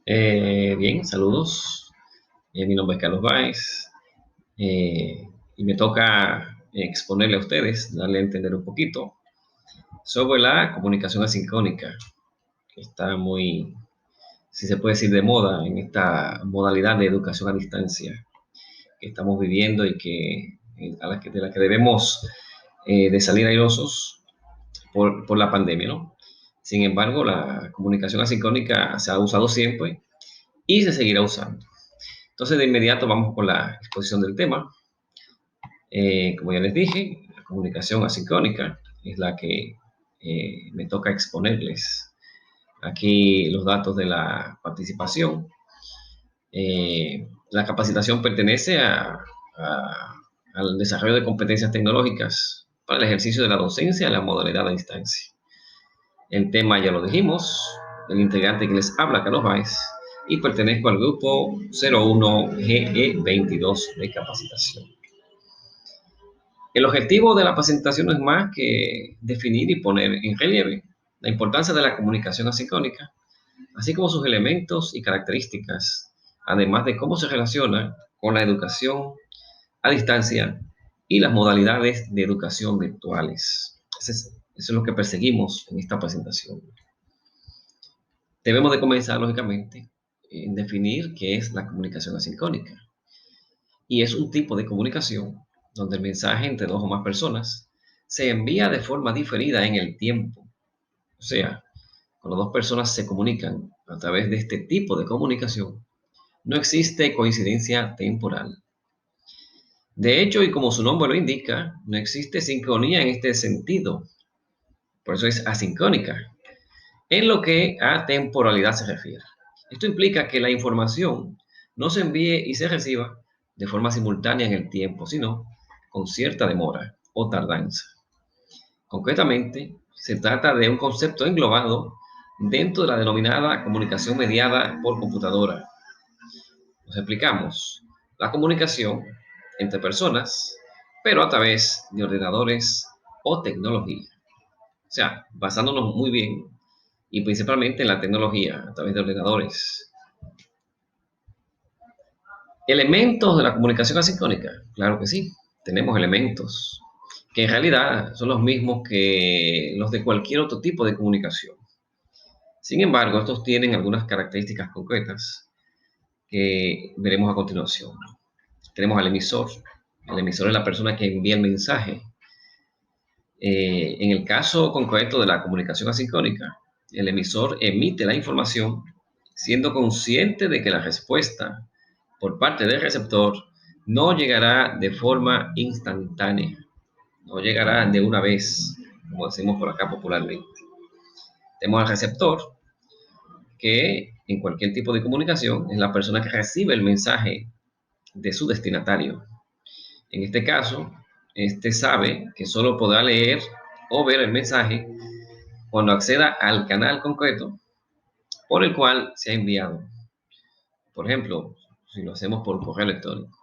Bien, saludos. Mi nombre es Carlos Báez y me toca exponerle a ustedes, darle a entender un poquito sobre la comunicación asincrónica, que está muy, si se puede decir, de moda en esta modalidad de educación a distancia que estamos viviendo y de la que debemos de salir airosos por la pandemia, ¿no? Sin embargo, la comunicación asincrónica se ha usado siempre y se seguirá usando. Entonces, de inmediato vamos con la exposición del tema. Como ya les dije, la comunicación asincrónica es la que me toca exponerles. Aquí los datos de la participación. La capacitación pertenece al desarrollo de competencias tecnológicas para el ejercicio de la docencia en la modalidad a distancia. El tema ya lo dijimos, el integrante que les habla, Carlos Báez, y pertenezco al grupo 01GE22 de capacitación. El objetivo de la presentación no es más que definir y poner en relieve la importancia de la comunicación asincrónica, así como sus elementos y características, además de cómo se relaciona con la educación a distancia y las modalidades de educación virtuales. Eso es lo que perseguimos en esta presentación. Debemos de comenzar, lógicamente, en definir qué es la comunicación asincrónica. Y es un tipo de comunicación donde el mensaje entre dos o más personas se envía de forma diferida en el tiempo. O sea, cuando dos personas se comunican a través de este tipo de comunicación, no existe coincidencia temporal. De hecho, y como su nombre lo indica, no existe sincronía en este sentido. Por eso es asincrónica, en lo que a temporalidad se refiere. Esto implica que la información no se envíe y se reciba de forma simultánea en el tiempo, sino con cierta demora o tardanza. Concretamente, se trata de un concepto englobado dentro de la denominada comunicación mediada por computadora. Nos explicamos, la comunicación entre personas, pero a través de ordenadores o tecnología. O sea, basándonos muy bien y principalmente en la tecnología a través de ordenadores. ¿Elementos de la comunicación asincrónica? Claro que sí, tenemos elementos que en realidad son los mismos que los de cualquier otro tipo de comunicación. Sin embargo, estos tienen algunas características concretas que veremos a continuación. Tenemos al emisor. El emisor es la persona que envía el mensaje. En el caso concreto de la comunicación asincrónica, el emisor emite la información siendo consciente de que la respuesta por parte del receptor no llegará de forma instantánea, no llegará de una vez, como decimos por acá popularmente. Tenemos al receptor, que en cualquier tipo de comunicación es la persona que recibe el mensaje de su destinatario. En este caso, este sabe que solo podrá leer o ver el mensaje cuando acceda al canal concreto por el cual se ha enviado. Por ejemplo, si lo hacemos por correo electrónico.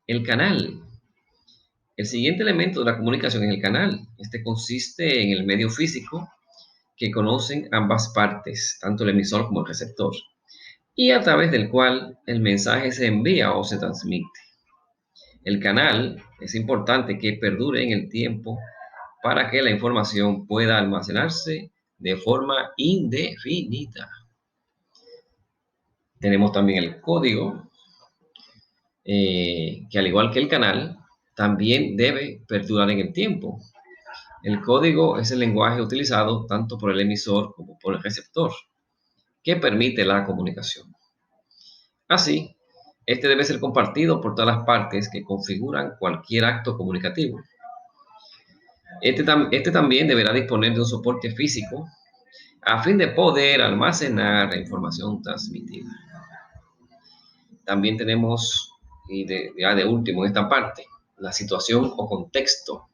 El canal. El siguiente elemento de la comunicación es el canal. Este consiste en el medio físico que conocen ambas partes, tanto el emisor como el receptor, y a través del cual el mensaje se envía o se transmite. El canal es importante que perdure en el tiempo para que la información pueda almacenarse de forma indefinida. Tenemos también el código, que al igual que el canal, también debe perdurar en el tiempo. El código es el lenguaje utilizado tanto por el emisor como por el receptor, que permite la comunicación. Así, este debe ser compartido por todas las partes que configuran cualquier acto comunicativo. Este también deberá disponer de un soporte físico a fin de poder almacenar la información transmitida. También tenemos, ya de último en esta parte, la situación o contexto.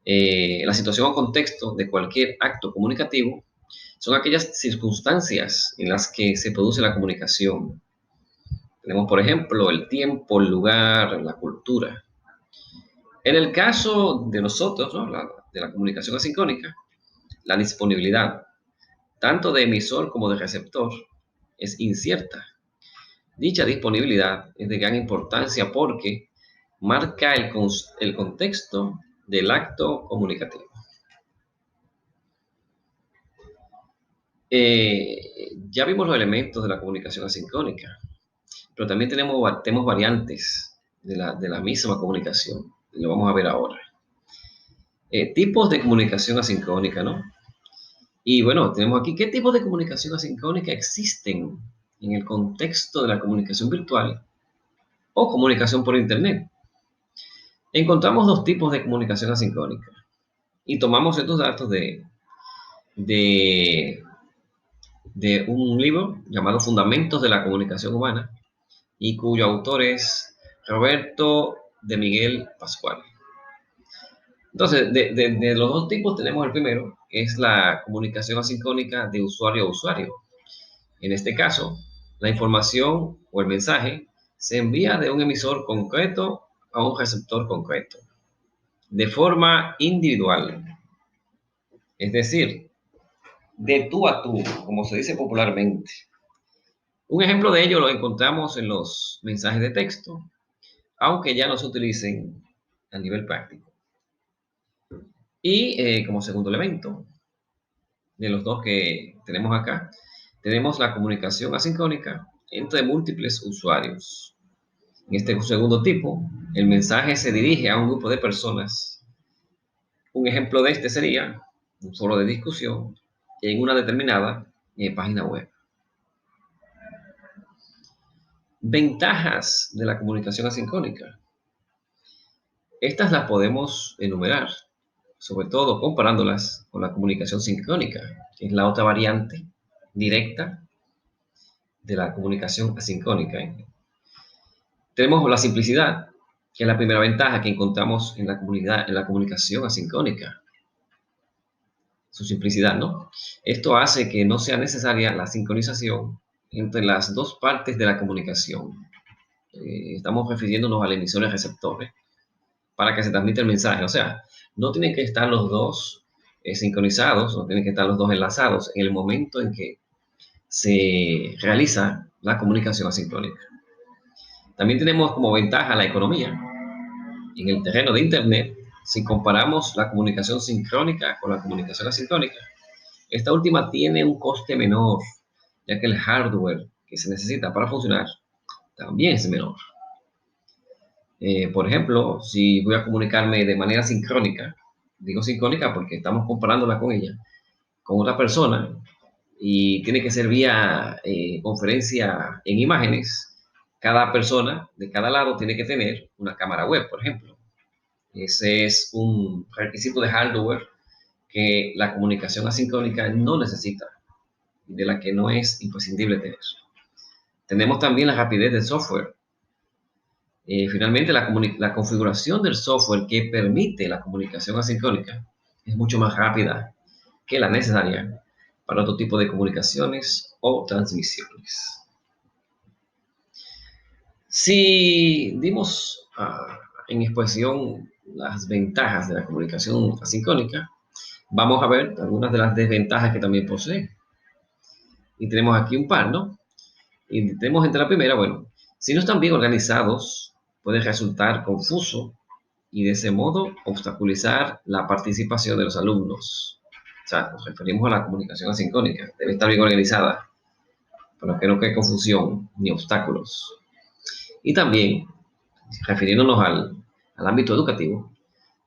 La situación o contexto de cualquier acto comunicativo son aquellas circunstancias en las que se produce la comunicación. Tenemos, por ejemplo, el tiempo, el lugar, la cultura. En el caso de nosotros, ¿no? De la comunicación asincrónica, la disponibilidad. tanto de emisor como de receptor, es incierta. Dicha disponibilidad es de gran importancia porque marca el contexto del acto comunicativo. Ya vimos los elementos de la comunicación asincrónica, pero también tenemos variantes de la misma comunicación. Lo vamos a ver ahora. Tipos de comunicación asincrónica, ¿no? Y bueno, tenemos aquí qué tipos de comunicación asincrónica existen en el contexto de la comunicación virtual o comunicación por Internet. Encontramos dos tipos de comunicación asincrónica y tomamos estos datos de, de un libro llamado Fundamentos de la Comunicación Humana y cuyo autor es Roberto de Miguel Pascual. Entonces, de los dos tipos tenemos el primero, que es la comunicación asincrónica de usuario a usuario. En este caso, la información o el mensaje se envía de un emisor concreto a un receptor concreto, de forma individual, es decir, de tú a tú, como se dice popularmente. Un ejemplo de ello lo encontramos en los mensajes de texto, aunque ya no se utilicen a nivel práctico. Y como segundo elemento de los dos que tenemos acá, tenemos la comunicación asincrónica entre múltiples usuarios. En este segundo tipo, el mensaje se dirige a un grupo de personas. Un ejemplo de este sería un foro de discusión en una determinada página web. Ventajas de la comunicación asincrónica. Estas las podemos enumerar, sobre todo comparándolas con la comunicación sincrónica, que es la otra variante directa de la comunicación asincrónica. Tenemos la simplicidad, que es la primera ventaja que encontramos en la comunicación asincrónica. Su simplicidad, ¿no? Esto hace que no sea necesaria la sincronización entre las dos partes de la comunicación. Estamos refiriéndonos al emisor y al receptor, para que se transmita el mensaje. O sea, no tienen que estar los dos sincronizados, no tienen que estar los dos enlazados en el momento en que se realiza la comunicación asincrónica. También tenemos como ventaja la economía. En el terreno de Internet, si comparamos la comunicación sincrónica con la comunicación asincrónica, esta última tiene un coste menor, ya que el hardware que se necesita para funcionar también es menor. Por ejemplo, si voy a comunicarme de manera sincrónica, digo sincrónica porque estamos comparándola con ella, con otra persona, y tiene que ser vía conferencia en imágenes, cada persona de cada lado tiene que tener una cámara web, por ejemplo. Ese es un requisito de hardware que la comunicación asincrónica no necesita, de la que no es imprescindible tener. Tenemos también la rapidez del software. Finalmente, la configuración del software que permite la comunicación asincrónica es mucho más rápida que la necesaria para otro tipo de comunicaciones o transmisiones. Si dimos en exposición las ventajas de la comunicación asincrónica, vamos a ver algunas de las desventajas que también posee. Y tenemos aquí un par, ¿no? Y tenemos entre la primera, bueno, si no están bien organizados, puede resultar confuso y de ese modo obstaculizar la participación de los alumnos. O sea, nos referimos a la comunicación asincrónica, debe estar bien organizada para que no quede confusión ni obstáculos. Y también, refiriéndonos al ámbito educativo,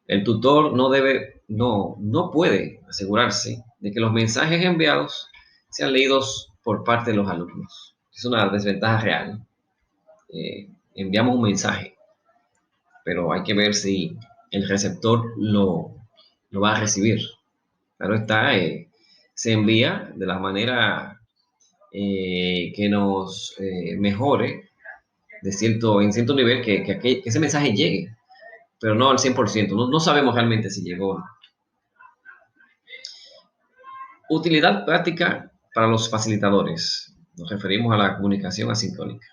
el tutor no puede asegurarse de que los mensajes enviados sean leídos por parte de los alumnos. Es una desventaja real. Enviamos un mensaje, pero hay que ver si el receptor lo va a recibir. Claro está, se envía de la manera que nos mejore en cierto nivel que ese mensaje llegue, pero no al 100%. No sabemos realmente si llegó. Utilidad práctica para los facilitadores. Nos referimos a la comunicación asincrónica.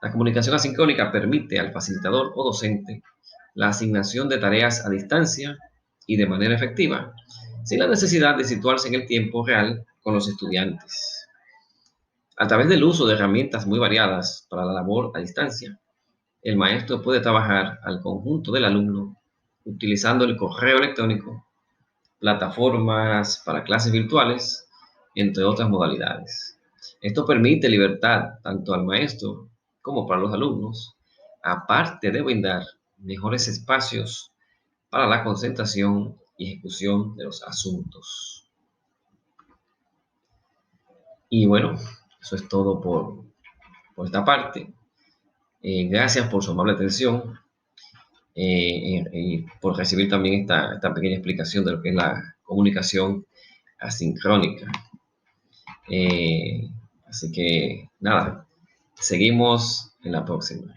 La comunicación asincrónica permite al facilitador o docente la asignación de tareas a distancia y de manera efectiva, sin la necesidad de situarse en el tiempo real con los estudiantes. A través del uso de herramientas muy variadas para la labor a distancia, el maestro puede trabajar al conjunto del alumno utilizando el correo electrónico, plataformas para clases virtuales, entre otras modalidades. Esto permite libertad tanto al maestro como para los alumnos, aparte de brindar mejores espacios para la concentración y ejecución de los asuntos. Y bueno, eso es todo por esta parte. Gracias por su amable atención y por recibir también esta pequeña explicación de lo que es la comunicación asincrónica. Eh, Así que nada, seguimos en la próxima.